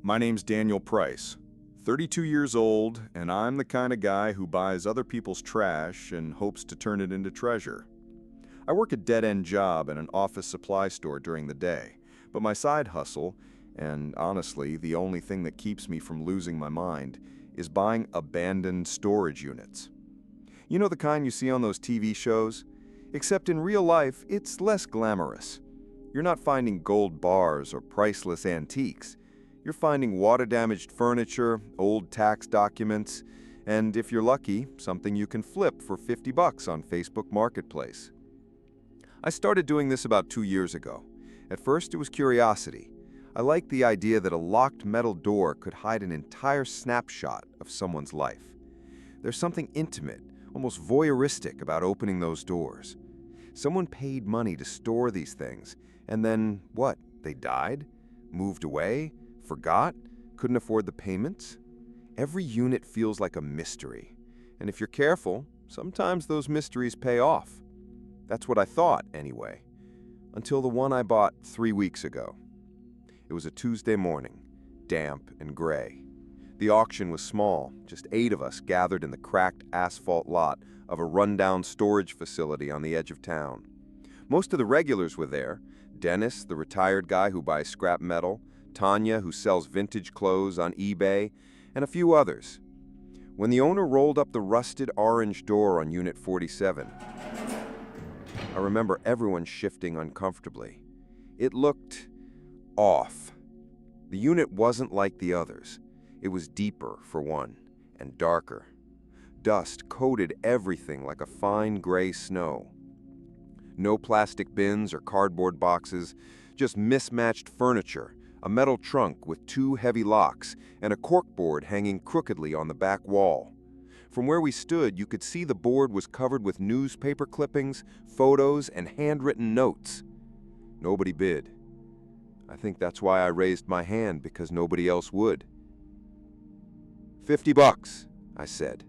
My name's Daniel Price, 32 years old, and I'm the kind of guy who buys other people's trash and hopes to turn it into treasure. I work a dead-end job in an office supply store during the day, but my side hustle, and honestly, the only thing that keeps me from losing my mind, is buying abandoned storage units. You know the kind you see on those TV shows? Except in real life, it's less glamorous. You're not finding gold bars or priceless antiques. You're finding water-damaged furniture, old tax documents, and if you're lucky, something you can flip for $50 on Facebook Marketplace. I started doing this about 2 years ago. At first, it was curiosity. I liked the idea that a locked metal door could hide an entire snapshot of someone's life. There's something intimate, almost voyeuristic about opening those doors. Someone paid money to store these things, and then what? They died? Moved away? Forgot? Couldn't afford the payments? Every unit feels like a mystery, and if you're careful, sometimes those mysteries pay off. That's what I thought, anyway. Until the one I bought 3 weeks ago. It was a Tuesday morning, damp and gray. The auction was small, just 8 of us gathered in the cracked asphalt lot of a rundown storage facility on the edge of town. Most of the regulars were there. Dennis, the retired guy who buys scrap metal, Tanya, who sells vintage clothes on eBay, and a few others. When the owner rolled up the rusted orange door on Unit 47, I remember everyone shifting uncomfortably. It looked off. The unit wasn't like the others. It was deeper, for one, and darker. Dust coated everything like a fine gray snow. No plastic bins or cardboard boxes, just mismatched furniture, a metal trunk with 2 heavy locks, and a corkboard hanging crookedly on the back wall. From where we stood, you could see the board was covered with newspaper clippings, photos, and handwritten notes. Nobody bid. I think that's why I raised my hand, because nobody else would. $50, I said.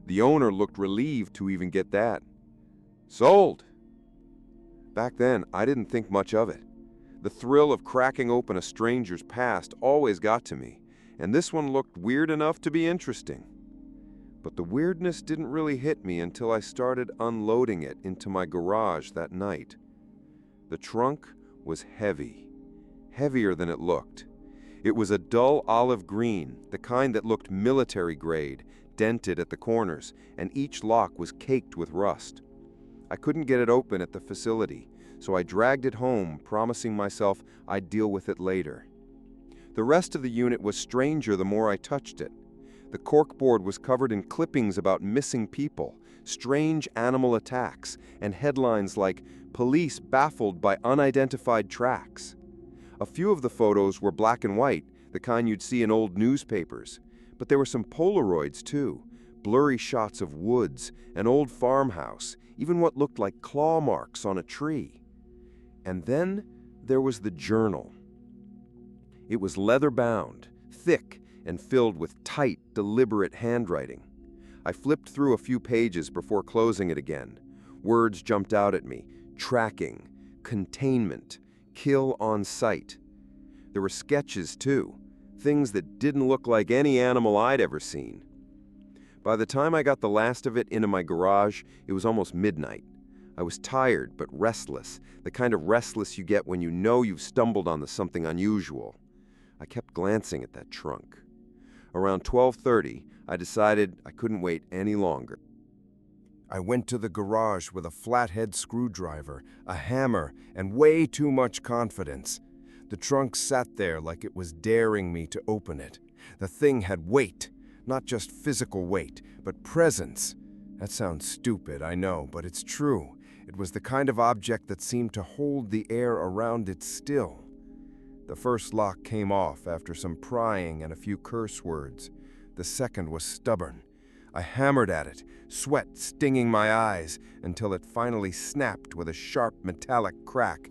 The owner looked relieved to even get that. Sold. Back then, I didn't think much of it. The thrill of cracking open a stranger's past always got to me, and this one looked weird enough to be interesting. But the weirdness didn't really hit me until I started unloading it into my garage that night. The trunk was heavy, heavier than it looked. It was a dull olive green, the kind that looked military grade, dented at the corners, and each lock was caked with rust. I couldn't get it open at the facility, so I dragged it home, promising myself I'd deal with it later. The rest of the unit was stranger the more I touched it. The corkboard was covered in clippings about missing people, strange animal attacks, and headlines like, "Police baffled by unidentified tracks." A few of the photos were black and white, the kind you'd see in old newspapers. But there were some Polaroids, too, blurry shots of woods, an old farmhouse, even what looked like claw marks on a tree. And then there was the journal. It was leather-bound, thick, and filled with tight, deliberate handwriting. I flipped through a few pages before closing it again. Words jumped out at me: tracking, containment, kill on sight. There were sketches, too, things that didn't look like any animal I'd ever seen. By the time I got the last of it into my garage, it was almost midnight. I was tired but restless, the kind of restless you get when you know you've stumbled onto something unusual. I kept glancing at that trunk. Around 12:30, I decided I couldn't wait any longer. I went to the garage with a flathead screwdriver, a hammer, and way too much confidence. The trunk sat there like it was daring me to open it. The thing had weight, not just physical weight, but presence. That sounds stupid, I know, but it's true. It was the kind of object that seemed to hold the air around it still. The first lock came off after some prying and a few curse words. The second was stubborn. I hammered at it, sweat stinging my eyes, until it finally snapped with a sharp metallic crack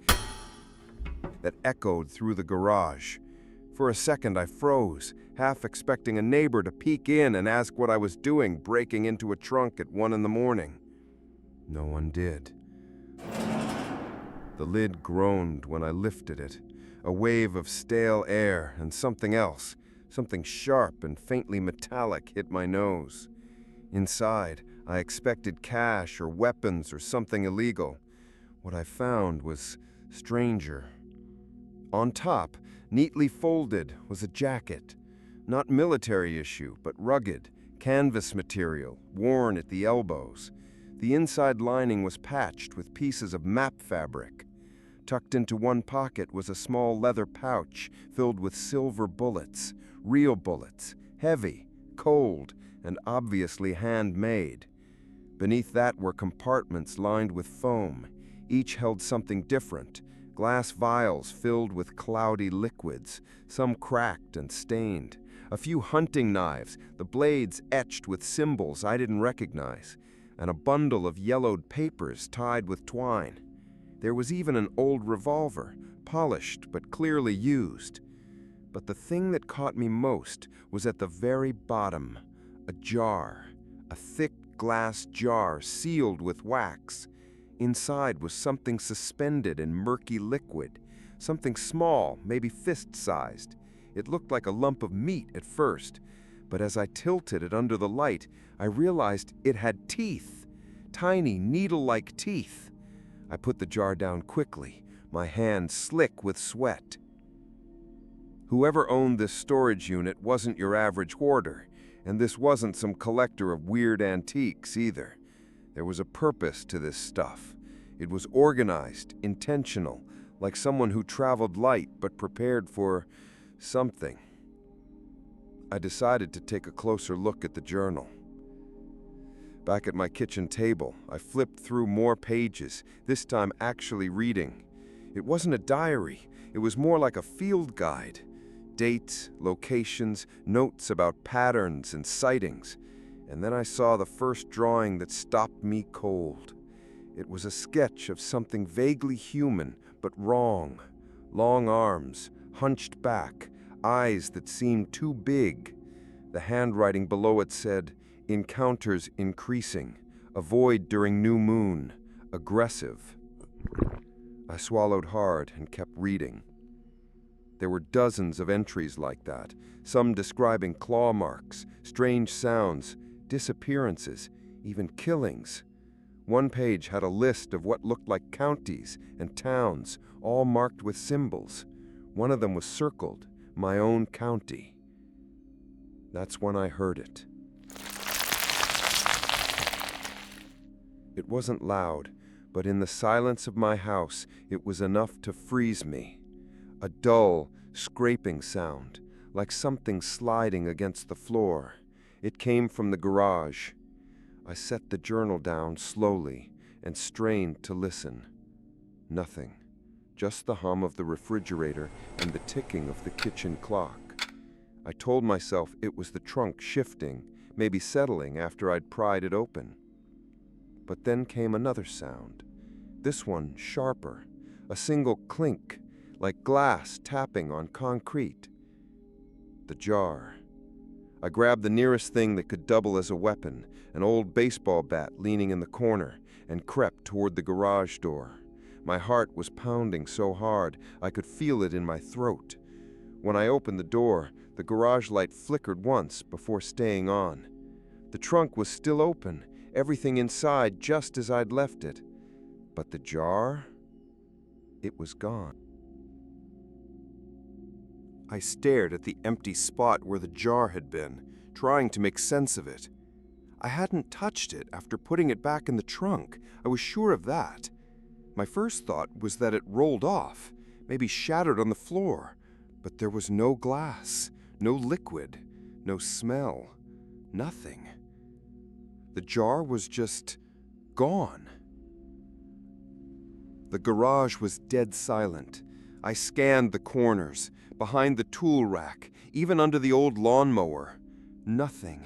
that echoed through the garage. For a second I froze, half expecting a neighbor to peek in and ask what I was doing breaking into a trunk at 1 in the morning. No one did. The lid groaned when I lifted it. A wave of stale air and something else, something sharp and faintly metallic, hit my nose. Inside, I expected cash or weapons or something illegal. What I found was stranger. On top, neatly folded, was a jacket. Not military issue, but rugged, canvas material, worn at the elbows. The inside lining was patched with pieces of map fabric. Tucked into one pocket was a small leather pouch filled with silver bullets, real bullets, heavy, cold, and obviously handmade. Beneath that were compartments lined with foam. Each held something different, glass vials filled with cloudy liquids, some cracked and stained. A few hunting knives, the blades etched with symbols I didn't recognize, and a bundle of yellowed papers tied with twine. There was even an old revolver, polished but clearly used. But the thing that caught me most was at the very bottom, a jar, a thick glass jar sealed with wax. Inside was something suspended in murky liquid, something small, maybe fist-sized. It looked like a lump of meat at first, but as I tilted it under the light, I realized it had teeth, tiny needle-like teeth. I put the jar down quickly, my hands slick with sweat. Whoever owned this storage unit wasn't your average hoarder, and this wasn't some collector of weird antiques either. There was a purpose to this stuff. It was organized, intentional, like someone who traveled light but prepared for something. I decided to take a closer look at the journal. Back at my kitchen table, I flipped through more pages, this time actually reading. It wasn't a diary, it was more like a field guide. Dates, locations, notes about patterns and sightings. And then I saw the first drawing that stopped me cold. It was a sketch of something vaguely human, but wrong. Long arms, hunched back, eyes that seemed too big. The handwriting below it said, "Encounters increasing. Avoid during new moon. Aggressive." I swallowed hard and kept reading. There were dozens of entries like that, some describing claw marks, strange sounds, disappearances, even killings. One page had a list of what looked like counties and towns, all marked with symbols. One of them was circled, my own county. That's when I heard it. It wasn't loud, but in the silence of my house, it was enough to freeze me. A dull, scraping sound, like something sliding against the floor. It came from the garage. I set the journal down slowly and strained to listen. Nothing, just the hum of the refrigerator and the ticking of the kitchen clock. I told myself it was the trunk shifting, maybe settling after I'd pried it open. But then came another sound, this one sharper, a single clink, like glass tapping on concrete. The jar. I grabbed the nearest thing that could double as a weapon, an old baseball bat leaning in the corner, and crept toward the garage door. My heart was pounding so hard I could feel it in my throat. When I opened the door, the garage light flickered once before staying on. The trunk was still open, everything inside just as I'd left it. But the jar? It was gone. I stared at the empty spot where the jar had been, trying to make sense of it. I hadn't touched it after putting it back in the trunk. I was sure of that. My first thought was that it rolled off, maybe shattered on the floor. But there was no glass, no liquid, no smell, nothing. The jar was just gone. The garage was dead silent. I scanned the corners, behind the tool rack, even under the old lawnmower. Nothing.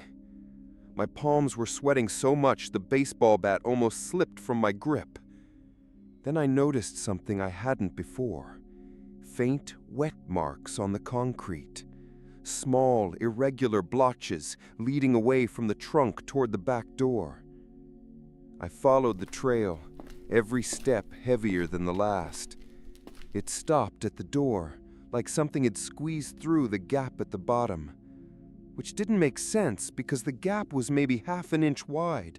My palms were sweating so much the baseball bat almost slipped from my grip. Then I noticed something I hadn't before. Faint, wet marks on the concrete. Small, irregular blotches leading away from the trunk toward the back door. I followed the trail, every step heavier than the last. It stopped at the door, like something had squeezed through the gap at the bottom, which didn't make sense because the gap was maybe half an inch wide.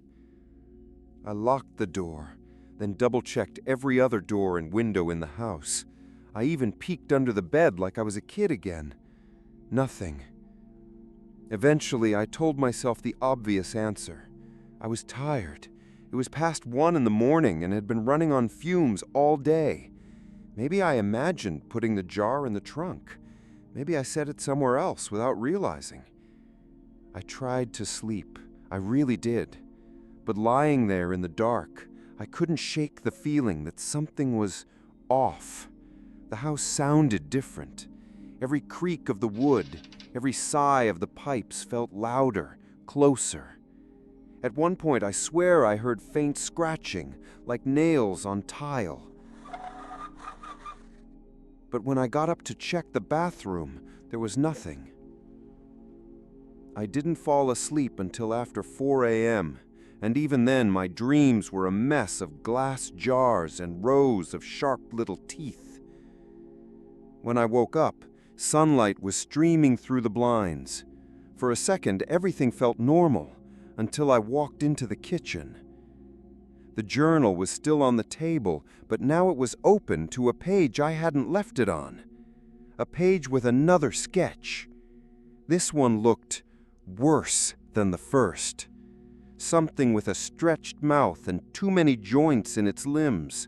I locked the door, then double-checked every other door and window in the house. I even peeked under the bed like I was a kid again. Nothing. Eventually, I told myself the obvious answer. I was tired. It was past 1 in the morning and had been running on fumes all day. Maybe I imagined putting the jar in the trunk. Maybe I set it somewhere else without realizing. I tried to sleep. I really did. But lying there in the dark, I couldn't shake the feeling that something was off. The house sounded different. Every creak of the wood, every sigh of the pipes felt louder, closer. At one point, I swear I heard faint scratching, like nails on tile. But when I got up to check the bathroom, there was nothing. I didn't fall asleep until after 4 a.m., and even then my dreams were a mess of glass jars and rows of sharp little teeth. When I woke up, sunlight was streaming through the blinds. For a second, everything felt normal, until I walked into the kitchen. The journal was still on the table, but now it was open to a page I hadn't left it on. A page with another sketch. This one looked worse than the first. Something with a stretched mouth and too many joints in its limbs.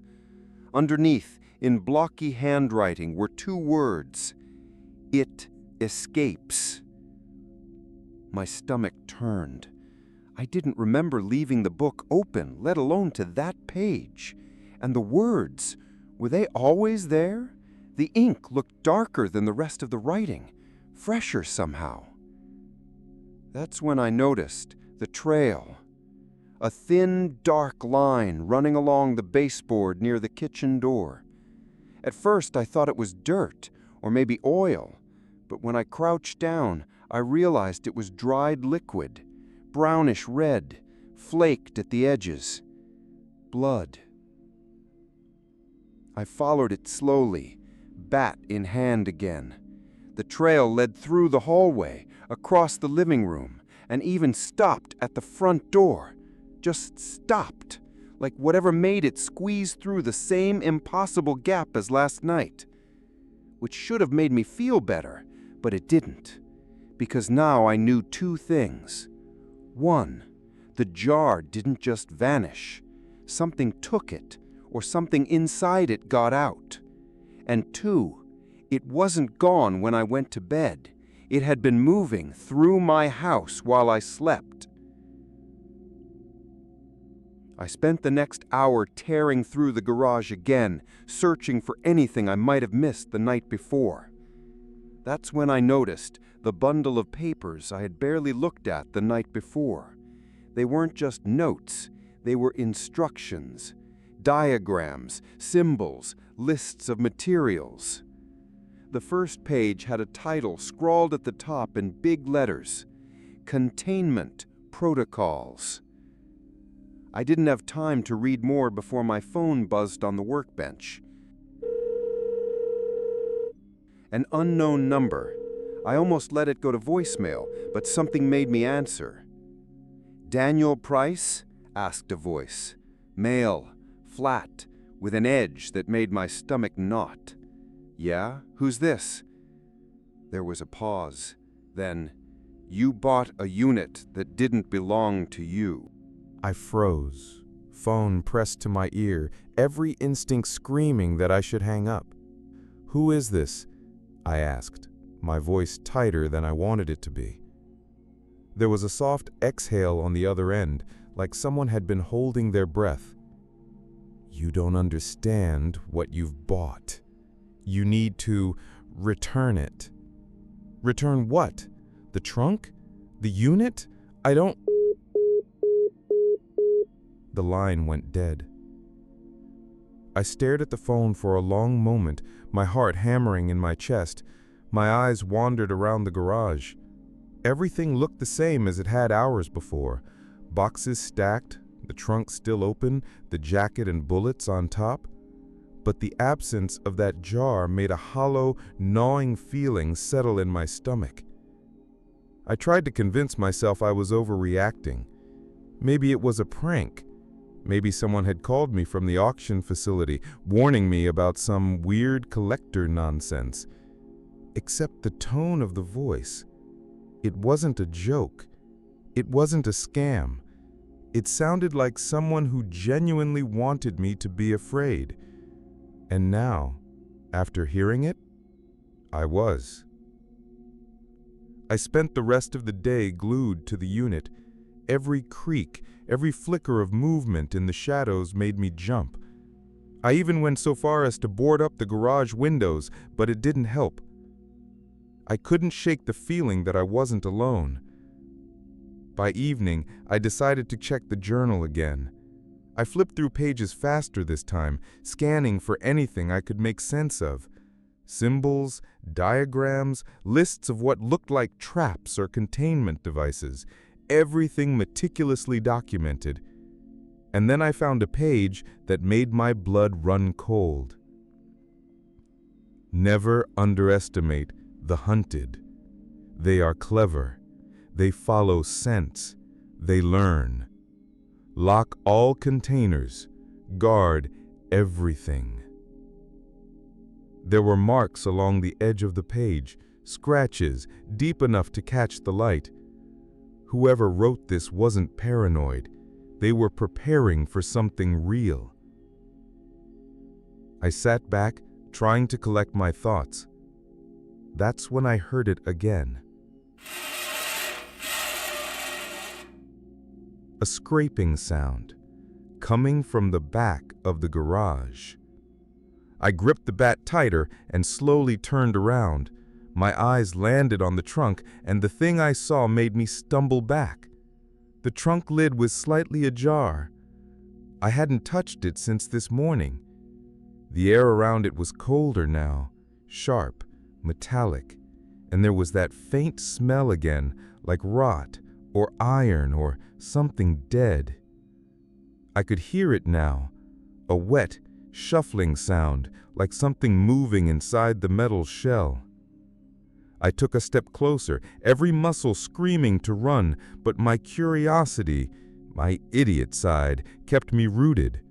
Underneath, in blocky handwriting, were 2 words. It escapes. My stomach turned. I didn't remember leaving the book open, let alone to that page. And the words, were they always there? The ink looked darker than the rest of the writing, fresher somehow. That's when I noticed the trail. A thin, dark line running along the baseboard near the kitchen door. At first, I thought it was dirt, or maybe oil, but when I crouched down, I realized it was dried liquid, brownish red, flaked at the edges. Blood. I followed it slowly, bat in hand again. The trail led through the hallway, across the living room, and even stopped at the front door. Just stopped, like whatever made it squeeze through the same impossible gap as last night. Which should have made me feel better, but it didn't. Because now I knew 2 things. 1, the jar didn't just vanish. Something took it, or something inside it got out. And 2, it wasn't gone when I went to bed. It had been moving through my house while I slept. I spent the next hour tearing through the garage again, searching for anything I might have missed the night before. That's when I noticed the bundle of papers I had barely looked at the night before. They weren't just notes, they were instructions, diagrams, symbols, lists of materials. The first page had a title scrawled at the top in big letters: Containment Protocols. I didn't have time to read more before my phone buzzed on the workbench. An unknown number. I almost let it go to voicemail, but something made me answer. "Daniel Price?" asked a voice. Male, flat, with an edge that made my stomach knot. "Yeah? Who's this?" There was a pause. Then, "You bought a unit that didn't belong to you." I froze, phone pressed to my ear, every instinct screaming that I should hang up. "Who is this?" I asked, my voice tighter than I wanted it to be. There was a soft exhale on the other end, like someone had been holding their breath. "You don't understand what you've bought. You need to return it." "Return what? The trunk? The unit? I don't..." The line went dead. I stared at the phone for a long moment, my heart hammering in my chest. My eyes wandered around the garage. Everything looked the same as it had hours before. Boxes stacked, the trunk still open, the jacket and bullets on top. but the absence of that jar made a hollow, gnawing feeling settle in my stomach. I tried to convince myself I was overreacting. Maybe it was a prank. Maybe someone had called me from the auction facility, warning me about some weird collector nonsense. Except the tone of the voice. It wasn't a joke. It wasn't a scam. It sounded like someone who genuinely wanted me to be afraid. And now, after hearing it, I was. I spent the rest of the day glued to the unit. Every creak, every flicker of movement in the shadows made me jump. I even went so far as to board up the garage windows, but it didn't help. I couldn't shake the feeling that I wasn't alone. By evening, I decided to check the journal again. I flipped through pages faster this time, scanning for anything I could make sense of. Symbols, diagrams, lists of what looked like traps or containment devices, everything meticulously documented. And then I found a page that made my blood run cold. Never underestimate the hunted. They are clever. They follow scents. They learn. Lock all containers. Guard everything. There were marks along the edge of the page, scratches deep enough to catch the light. Whoever wrote this wasn't paranoid. They were preparing for something real. I sat back, trying to collect my thoughts. That's when I heard it again. A scraping sound, coming from the back of the garage. I gripped the bat tighter and slowly turned around. My eyes landed on the trunk, and the thing I saw made me stumble back. The trunk lid was slightly ajar. I hadn't touched it since this morning. The air around it was colder now, sharp, metallic, and there was that faint smell again, like rot or iron or something dead. I could hear it now, a wet, shuffling sound, like something moving inside the metal shell. I took a step closer, every muscle screaming to run, but my curiosity, my idiot side, kept me rooted.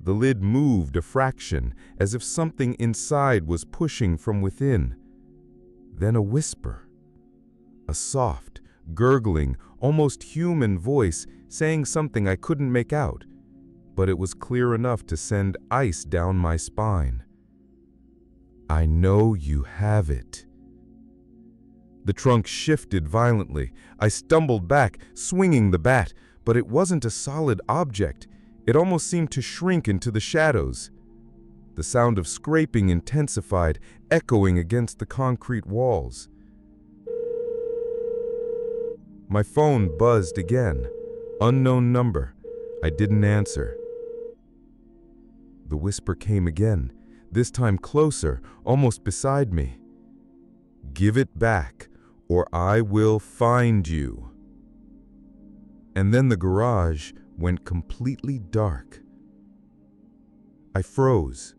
The lid moved a fraction, as if something inside was pushing from within. Then a whisper. A soft, gurgling, almost human voice saying something I couldn't make out, but it was clear enough to send ice down my spine. I know you have it. The trunk shifted violently. I stumbled back, swinging the bat, but it wasn't a solid object. It almost seemed to shrink into the shadows. The sound of scraping intensified, echoing against the concrete walls. My phone buzzed again. Unknown number. I didn't answer. The whisper came again, this time closer, almost beside me. Give it back, or I will find you. And then the garage went completely dark. I froze.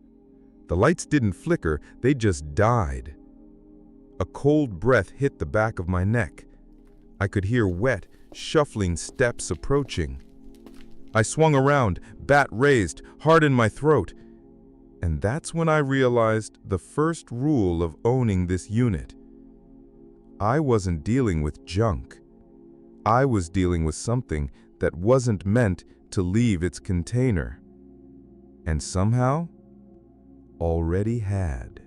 The lights didn't flicker, they just died. A cold breath hit the back of my neck. I could hear wet, shuffling steps approaching. I swung around, bat raised, heart in my throat. And that's when I realized the first rule of owning this unit. I wasn't dealing with junk. I was dealing with something that wasn't meant to leave its container. And somehow, already had.